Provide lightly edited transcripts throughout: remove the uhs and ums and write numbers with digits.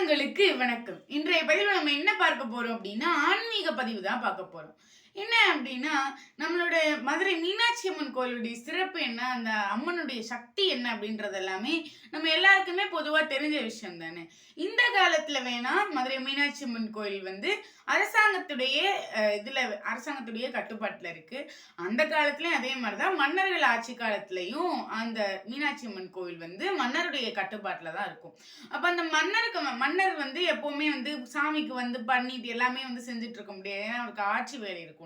சொந்தங்களுக்கு வணக்கம். இன்றைய பதிவில் நம்ம என்ன பார்க்க போறோம் அப்படின்னா, ஆன்மீக பதிவு தான் பார்க்க போறோம். என்ன அப்படின்னா, நம்மளோட மதுரை மீனாட்சி அம்மன் கோயிலுடைய சிறப்பு என்ன, அந்த அம்மனுடைய சக்தி என்ன அப்படின்றது எல்லாமே நம்ம எல்லாருக்குமே பொதுவா தெரிஞ்ச விஷயம் தானே. இந்த காலத்துல வேணா மதுரை மீனாட்சி அம்மன் கோயில் வந்து அரசாங்கத்துடைய அரசாங்கத்துடைய கட்டுப்பாட்டுல இருக்கு. அந்த காலத்துலயும் அதே மாதிரிதான் மன்னர்கள் ஆட்சி காலத்திலயும் அந்த மீனாட்சி அம்மன் கோயில் வந்து மன்னருடைய கட்டுப்பாட்டுல தான் இருக்கும். அப்ப அந்த மன்னர் வந்து எப்பவுமே வந்து சாமிக்கு வந்து பண்ணிட்டு எல்லாமே வந்து செஞ்சுட்டு இருக்க முடியாது. ஏன்னா அவருக்கு ஆட்சி வேலை இருக்கும்ல.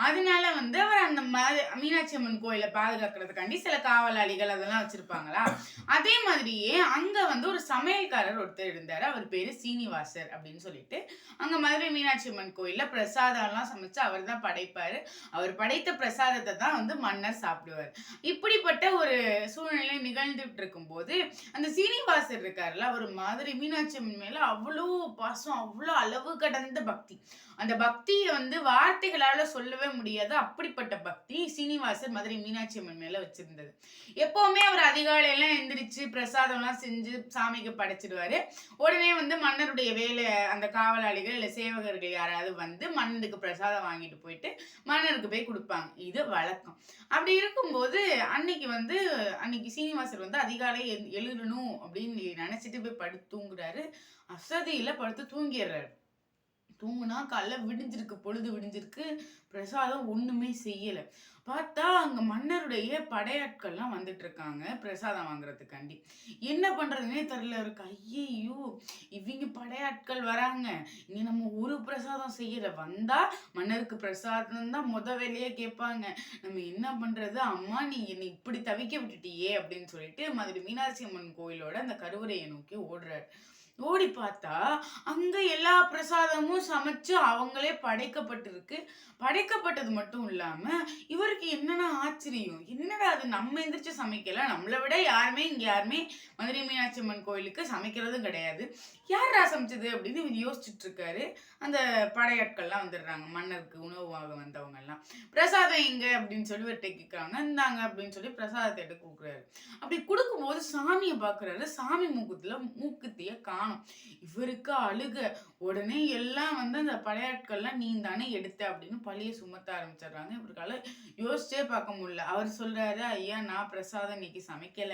அதனால வந்து அவர் அந்த மீனாட்சி அம்மன் கோயிலை பாதுகாக்கிறதுக்காண்டி சில காவலாளிகள் அதெல்லாம் வச்சிருப்பாங்களா. அதே மாதிரியே அங்க வந்து ஒரு சமையல்காரர் ஒருத்தர் இருந்தாரு. அவர் பேரு சீனிவாசர் அப்படின்னு சொல்லிட்டு அங்க மதுரை மீனாட்சி அம்மன் கோயில்ல பிரசாதம் எல்லாம் சமைச்சு அவர் தான் படைப்பாரு. அவர் படைத்த பிரசாதத்தை தான் வந்து மன்னர் சாப்பிடுவார். இப்படிப்பட்ட ஒரு சூழ்நிலை நிகழ்ந்துட்டு இருக்கும் போது அந்த சீனிவாசர் இருக்காருல்ல, அவர் மதுரை மீனாட்சி அம்மன் மேல அவ்வளோ பாசம், அவ்வளோ அளவு கடந்த பக்தி. அந்த பக்தியை வந்து வார்த்தைகளால சொல்லவே முடியாது. அப்படிப்பட்ட பக்தி சீனிவாசர் மதுரை மீனாட்சி அம்மன் மேல வச்சிருந்தது. எப்பவுமே அவர் அதிகாலையில எந்திரிச்சு பிரசாதம் எல்லாம் செஞ்சு சாமிக்கு படைச்சிடுவாரு. உடனே வந்து மன்னருடைய வேலை அந்த காவலாளிகள் இல்ல சேவகர்கள் யாராவது வந்து மன்னருக்கு பிரசாதம் வாங்கிட்டு போயிட்டு மன்னருக்கு போய் கொடுப்பாங்க. இது வழக்கம். அப்படி இருக்கும்போது அன்னைக்கு சீனிவாசர் வந்து அதிகாலை எழுதணும் அப்படின்னு நினைச்சிட்டு போய் படுத்து தூங்குறாரு. அசதியில படுத்து தூங்கிடுறாரு. தூங்குனா காலைல விடிஞ்சிருக்கு, பொழுது விடிஞ்சிருக்கு. பிரசாதம் ஒண்ணுமே செய்யல. பார்த்தா அங்க மன்னருடைய படையாட்கள்லாம் வந்துட்டு இருக்காங்க பிரசாதம் வாங்குறதுக்காண்டி. என்ன பண்றதுன்னே தெரியல அவருக்கு. ஐயையோ, இவங்க படையாட்கள் வராங்க, இங்க நம்ம ஒரு பிரசாதம் செய்யல, வந்தா மன்னருக்கு பிரசாதம் தான் வேலையே கேட்பாங்க, நம்ம என்ன பண்றது, அம்மா நீ என்னை இப்படி தவிக்க விட்டுட்டியே அப்படின்னு சொல்லிட்டு மதுரை மீனாட்சி அம்மன் கோயிலோட அந்த கருவறையை நோக்கி ஓடுறாரு. ஓடி பார்த்தா அங்க எல்லா பிரசாதமும் சமைச்சு அவங்களே படைக்கப்பட்டிருக்கு. படைக்கப்பட்டது மட்டும் இல்லாம இவருக்கு என்னன்னா ஆச்சரியம், என்னடா அது நம்ம எந்திரிச்சு சமைக்கல, நம்மளை விட யாருமே மதுரை மீனாட்சி அம்மன் கோயிலுக்கு சமைக்கிறதும் கிடையாது, யாரா சமைச்சது அப்படின்னு இவர் யோசிச்சுட்டு இருக்காரு. அந்த படையாட்கள்லாம் வந்துடுறாங்க, மன்னருக்கு உணவாக வந்தவங்க எல்லாம். பிரசாதம் எங்க அப்படின்னு சொல்லி இவர்கிட்ட கேட்கிறாங்க. இந்தாங்க அப்படின்னு சொல்லி பிரசாதத்தை எடுத்து கொடுக்குறாரு. அப்படி கொடுக்கும்போது சாமியை பாக்குறாரு. சாமி மூக்குத்திய காணும். இவருக்கு அழுக. உடனே எல்லாம் வந்து அந்த படையாட்கள்லாம் நீ தானே எடுத்த அப்படின்னு பழிய சுமத்த ஆரம்பிச்சிடுறாங்க. இவருக்கால யோசிச்சே பார்க்க முடியல. அவர் சொல்றாரு, ஐயா நான் பிரசாதம் இன்னைக்கு சமைக்கல,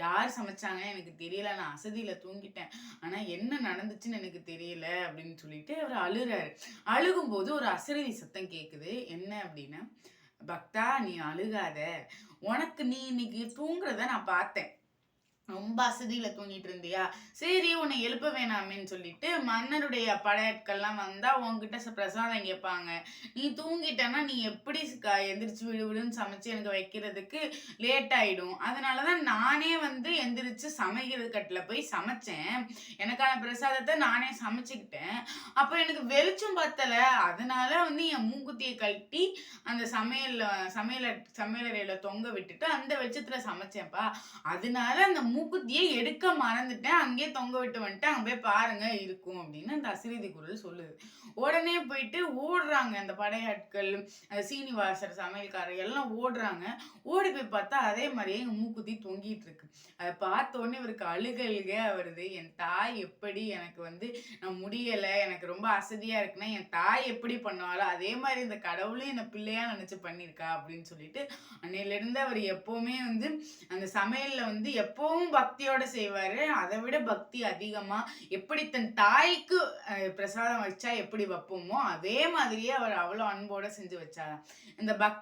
யார் சமைச்சாங்கன்னு எனக்கு தெரியல, நான் அசதியில தூங்கிட்டேன், ஆனா என்ன நடந்துச்சுன்னு எனக்கு தெரியல அப்படின்னு சொல்லிட்டு அவர் அழுறாரு. அழுகும்போது ஒரு அசரீரி சத்தம் கேக்குது. என்ன அப்படின்னா, பக்தா நீ அழுகாத, உனக்கு நீ இன்னைக்கு தூங்குறத நான் பார்த்தேன், ரொம்ப அசதியில தூங்கிட்டு இருந்தியா, சரி உன்னை எழுப்ப வேணாமேன்னு சொல்லிட்டு மன்னருடைய படையாட்கள்லாம் வந்தா உன்கிட்ட பிரசாதம் கேட்பாங்க, நீ தூங்கிட்டன்னா நீ எப்படி எந்திரிச்சு விடுன்னு சமைச்சு எனக்கு வைக்கிறதுக்கு லேட் ஆயிடும், அதனாலதான் நானே வந்து எந்திரிச்சு சமைக்கிறது கட்டில போய் சமைச்சேன், எனக்கான பிரசாதத்தை நானே சமைச்சுக்கிட்டேன், அப்ப எனக்கு வெளிச்சம் பத்தல, அதனால வந்து என் மூக்குத்தியை கழட்டி அந்த சமையலறையில தொங்க விட்டுட்டு அந்த வெளிச்சத்துல சமைச்சேன்ப்பா, அதனால அந்த மூக்குத்தியை எடுக்க மறந்துட்டேன், அங்கேயே தொங்க விட்டு வந்துட்டேன், அங்க போய் பாருங்க இருக்கும் அப்படின்னு அந்த அசிரீதி குரல் சொல்லுது. உடனே போயிட்டு ஓடுறாங்க அந்த படையாட்கள், சீனிவாசர் சமையல்காரர் எல்லாம் ஓடுறாங்க. ஓடி போய் பார்த்தா அதே மாதிரியே எங்க மூக்குத்தி தொங்கிட்டு இருக்கு. அதை பார்த்த உடனே இவருக்கு அழுகையா வருது. என் தாய் எப்படி எனக்கு வந்து நான் முடியல, எனக்கு ரொம்ப அசதியா இருக்குன்னா என் தாய் எப்படி பண்ணுவாளோ அதே மாதிரி இந்த கடவுளும் என்ன பிள்ளையா நினைச்சு பண்ணிருக்கா அப்படின்னு சொல்லிட்டு அன்னையில இருந்து அவர் எப்பவுமே வந்து அந்த சமையல்ல வந்து எப்பவும் பக்தியோட செய்வாரு. அதை விட பக்தி அதிகமா, எப்படி தன் தாய்க்கு பிரசாதம் வச்சா எப்படி வைப்போமோ அதே மாதிரியே அவர் அவ்வளவு அன்போட செஞ்சு வச்சாராம்.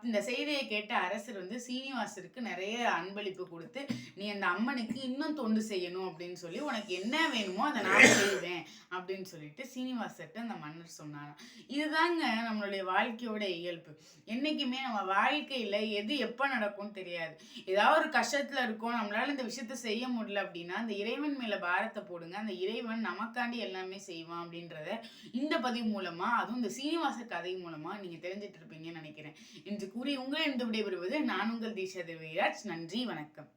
இந்த செய்தியை கேட்ட அரசர் வந்து சீனிவாசருக்கு நிறைய அன்பளிப்பு கொடுத்து, நீ அந்த அம்மனுக்கு இன்னும் தொண்டு செய்யணும் அப்படின்னு சொல்லி, உனக்கு என்ன வேணுமோ அதை நான் செய்வேன் அப்படின்னு சொல்லிட்டு சீனிவாசர்கிட்ட அந்த மன்னர் சொன்னாராம். இதுதாங்க நம்மளுடைய வாழ்க்கையோட இயல்பு. என்னைக்குமே நம்ம வாழ்க்கையில எது எப்ப நடக்கும்னு தெரியாது. ஏதாவது ஒரு கஷ்டத்துல இருக்கோம், நம்மளால இந்த விஷயத்த செய்ய முடியல அப்படின்னா அந்த இறைவன் மேல பாரத்தை போடுங்க. அந்த இறைவன் நமக்காண்டி எல்லாமே செய்வான் அப்படின்றத இந்த பதிவு மூலமா, அதுவும் இந்த சீனிவாச கதை மூலமா நீங்க தெரிஞ்சிட்டு இருப்பீங்கன்னு நினைக்கிறேன் என்று கூறி உங்களிடம் விடைபெறுவது நான் உங்கள் தீஷா தேவிராஜ். நன்றி, வணக்கம்.